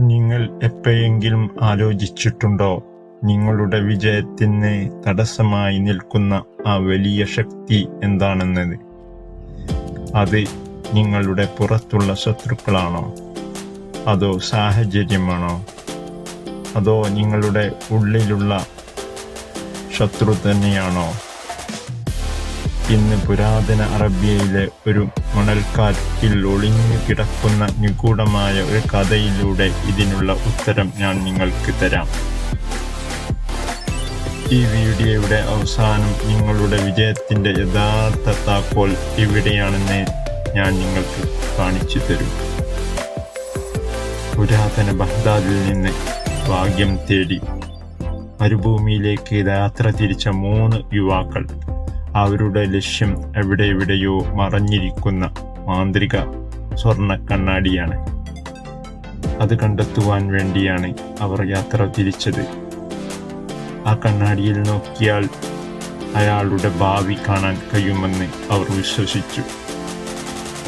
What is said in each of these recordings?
നിങ്ങൾ എപ്പോഴെങ്കിലും ആലോചിച്ചിട്ടുണ്ടോ, നിങ്ങളുടെ വിജയത്തിന് തടസ്സമായി നിൽക്കുന്ന ആ വലിയ ശക്തി എന്താണെന്നത്? അത് നിങ്ങളുടെ പുറത്തുള്ള ശത്രുക്കളാണോ? അതോ സാഹചര്യമാണോ? അതോ നിങ്ങളുടെ ഉള്ളിലുള്ള ശത്രു തന്നെയാണോ? ഇന്ന് പുരാതന അറേബ്യയിലെ ഒരു മണൽക്കാറ്റിൽ ഒളിഞ്ഞു കിടക്കുന്ന നിഗൂഢമായ ഒരു കഥയിലൂടെ ഇതിനുള്ള ഉത്തരം ഞാൻ നിങ്ങൾക്ക് തരാം. ഈ വീഡിയോയുടെ അവസാനം നിങ്ങളുടെ വിജയത്തിന്റെ യഥാർത്ഥ താക്കോൽ എവിടെയാണെന്ന് ഞാൻ നിങ്ങൾക്ക് കാണിച്ചു തരും. പുരാതന ബഗ്ദാദിൽ നിന്ന് ഭാഗ്യം തേടി മരുഭൂമിയിലേക്ക് യാത്ര തിരിച്ച 3 യുവാക്കൾ. അവരുടെ ലക്ഷ്യം എവിടെയോ മറഞ്ഞിരിക്കുന്ന മാന്ത്രിക സ്വർണ്ണ കണ്ണാടിയാണ്. അത് കണ്ടെത്തുവാൻ വേണ്ടിയാണ് അവർ യാത്ര തിരിച്ചത്. ആ കണ്ണാടിയിൽ നോക്കിയാൽ അയാളുടെ ഭാവി കാണാൻ കഴിയുമെന്ന് അവർ വിശ്വസിച്ചു.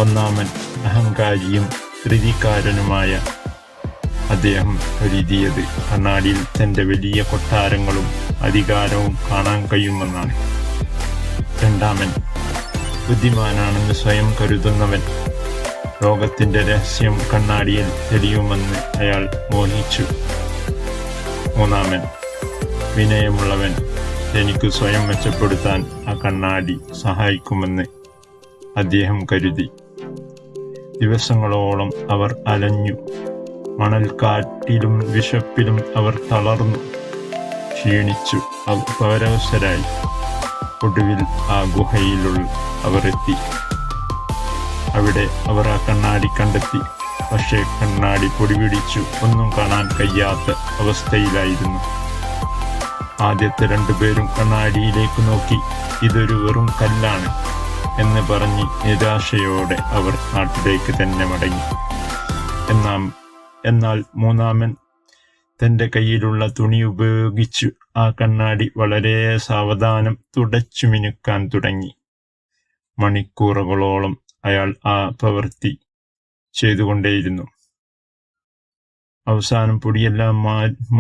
ഒന്നാമൻ അഹങ്കാരിയും ധൃതിക്കാരനുമായ അദ്ദേഹം കരുതിയത് കണ്ണാടിയിൽ തന്റെ വലിയ കൊട്ടാരങ്ങളും അധികാരവും കാണാൻ കഴിയുമെന്നാണ്. രണ്ടാമൻ ബുദ്ധിമാനാണെന്ന് സ്വയം കരുതുന്നവൻ. ലോകത്തിന്റെ രഹസ്യം കണ്ണാടിയിൽ തെളിയുമെന്ന് അയാൾ മോഹിച്ചു. മൂന്നാമൻ വിനയമുള്ളവൻ. എനിക്ക് സ്വയം മെച്ചപ്പെടുത്താൻ ആ കണ്ണാടി സഹായിക്കുമെന്ന് അദ്ദേഹം കരുതി. ദിവസങ്ങളോളം അവർ അലഞ്ഞു. മണൽക്കാറ്റിലും വിശപ്പിലും അവർ തളർന്നു, ക്ഷീണിച്ചു, പരവശരായി. ഒടുവിൽ ആ ഗുഹയിലുള്ള അവർ എത്തി. അവിടെ അവർ ആ കണ്ണാടി കണ്ടെത്തി. പക്ഷേ കണ്ണാടി പൊടിപിടിച്ചു, ഒന്നും കാണാൻ കഴിയാത്ത അവസ്ഥയിലായിരുന്നു. ആദ്യത്തെ 2 പേരും കണ്ണാടിയിലേക്ക് നോക്കി. ഇതൊരു വെറും കല്ലാണ് എന്ന് പറഞ്ഞ് നിരാശയോടെ അവർ നാട്ടിലേക്ക് തന്നെ മടങ്ങി. എന്നാൽ മൂന്നാമൻ തന്റെ കയ്യിലുള്ള തുണി ഉപയോഗിച്ചു ആ കണ്ണാടി വളരെ സാവധാനം തുടച്ചു മിനുക്കാൻ തുടങ്ങി. മണിക്കൂറുകളോളം അയാൾ ആ പ്രവൃത്തി ചെയ്തുകൊണ്ടേയിരുന്നു. അവസാനം പൊടിയെല്ലാം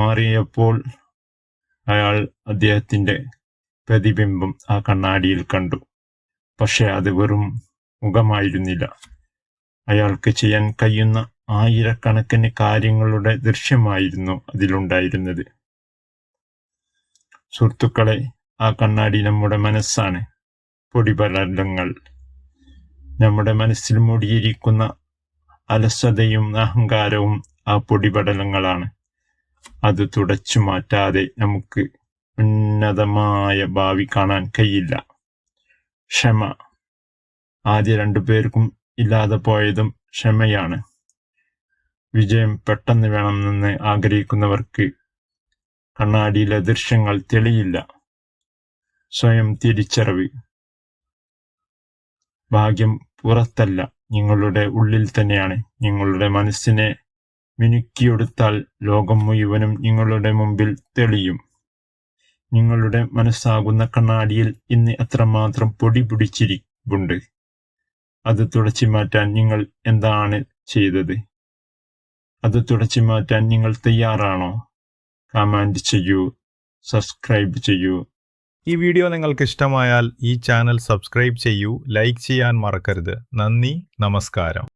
മാറിയപ്പോൾ അയാൾ അദ്ദേഹത്തിന്റെ പ്രതിബിംബം ആ കണ്ണാടിയിൽ കണ്ടു. പക്ഷെ അത് വെറും മുഖമായിരുന്നില്ല. അയാൾക്ക് ചെയ്യാൻ കഴിയുന്ന ആയിരക്കണക്കിന് കാര്യങ്ങളുടെ ദൃശ്യമായിരുന്നു അതിലുണ്ടായിരുന്നത്. സുഹൃത്തുക്കളെ, ആ കണ്ണാടി നമ്മുടെ മനസ്സാണ്. പൊടിപടലങ്ങൾ. നമ്മുടെ മനസ്സിൽ മൂടിയിരിക്കുന്ന അലസതയും അഹങ്കാരവും ആ പൊടിപടലങ്ങളാണ്. അത് തുടച്ചു മാറ്റാതെ നമുക്ക് ഉന്നതമായ ഭാവി കാണാൻ കഴിയില്ല. ക്ഷമ. ആദ്യ 2 പേർക്കും ഇല്ലാതെ പോയതും ക്ഷമയാണ്. വിജയം പെട്ടെന്ന് വേണമെന്ന് ആഗ്രഹിക്കുന്നവർക്ക് കണ്ണാടിയിലെ ദൃശ്യങ്ങൾ തെളിയില്ല. സ്വയം തിരിച്ചറിവ്. ഭാഗ്യം പുറത്തല്ല, നിങ്ങളുടെ ഉള്ളിൽ തന്നെയാണ്. നിങ്ങളുടെ മനസ്സിനെ മിനുക്കിയെടുത്താൽ ലോകം മുഴുവനും നിങ്ങളുടെ മുമ്പിൽ തെളിയും. നിങ്ങളുടെ മനസ്സാകുന്ന കണ്ണാടിയിൽ ഇന്ന് എത്രമാത്രം പൊടി പിടിച്ചിരിപ്പുണ്ട്. അത് തുടച്ചു മാറ്റാൻ നിങ്ങൾ എന്താണ് ചെയ്തത്? അത് തുടച്ചു മാറ്റാൻ നിങ്ങൾ തയ്യാറാണോ? കമന്റ് ചെയ്യൂ, സബ്സ്ക്രൈബ് ചെയ്യൂ. ഈ വീഡിയോ നിങ്ങൾക്ക് ഇഷ്ടമായാൽ ഈ ചാനൽ സബ്സ്ക്രൈബ് ചെയ്യൂ, ലൈക്ക് ചെയ്യാൻ മറക്കരുത്. നന്ദി, നമസ്കാരം.